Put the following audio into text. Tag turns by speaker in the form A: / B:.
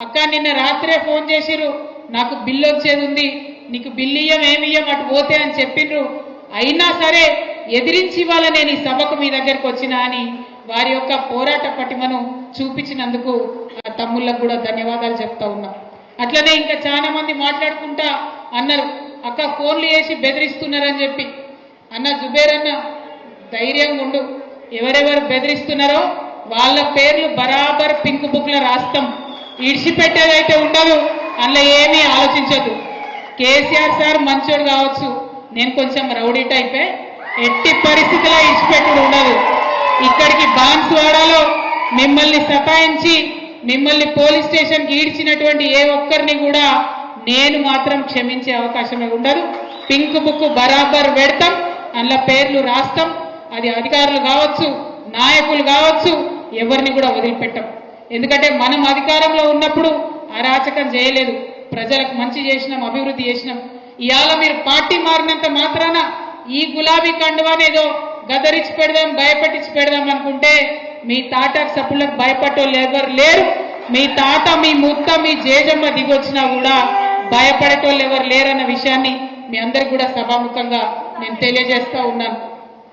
A: అక్క నిన్న రాత్రే ఫోన్ చేసిర్రు, నాకు బిల్లు వచ్చేది ఉంది, నీకు బిల్లు ఏమియ్యం అటు పోతే అని చెప్పిండ్రు. అయినా సరే ఎదిరించి ఇవాళ నేను ఈ సభకు మీ దగ్గరకు వచ్చినా అని వారి యొక్క పోరాట పటిమను చూపించినందుకు ఆ తమ్ముళ్ళకు కూడా ధన్యవాదాలు చెప్తా ఉన్నా. అట్లనే ఇంకా చాలా మంది మాట్లాడుకుంటా అన్నారు, అక్క ఫోన్లు చేసి బెదిరిస్తున్నారని చెప్పి. అన్న జుబేర్ అన్న ధైర్యంగా ఉండు, ఎవరెవరు బెదిరిస్తున్నారో వాళ్ళ పేర్లు బరాబర్ పింక్ బుక్ లో రాస్తాం. ఇడిచిపెట్టేదైతే ఉండదు, అందులో ఏమీ ఆలోచించద్దు. కేసీఆర్ సార్ మంచోడు కావచ్చు, నేను కొంచెం రౌడీ టైపే, ఎట్టి పరిస్థితిలో ఇడిచిపెట్టుడు ఉండదు. ఇక్కడికి బాన్స్వాడలో మిమ్మల్ని సతాయించి మిమ్మల్ని పోలీస్ స్టేషన్కి ఈడ్చినటువంటి ఏ ఒక్కరిని కూడా నేను మాత్రం క్షమించే అవకాశమే ఉండదు. పింక్ బుక్ బరాబర్ పెడతాం, అందులో పేర్లు రాస్తాం. అది అధికారులు కావచ్చు, నాయకులు కావచ్చు, ఎవరిని కూడా వదిలిపెట్టాం. ఎందుకంటే మనం అధికారంలో ఉన్నప్పుడు అరాచకం చేయలేదు, ప్రజలకు మంచి చేసినాం, అభివృద్ధి చేసినాం. ఇవాళ మీరు పార్టీ మారినంత మాత్రాన ఈ గులాబీ కండువానేదో గదరించి పెడదాం, భయపెట్టించి పెడదాం అనుకుంటే మీ తాట సప్పులకు భయపడేటోళ్ళు ఎవరు లేరు. మీ తాత, మీ ముత్త, మీ జేజమ్మ దిగొచ్చినా కూడా భయపడేటోళ్ళు ఎవరు లేరన్న విషయాన్ని మీ అందరికి కూడా సభాముఖంగా నేను తెలియజేస్తా ఉన్నాను.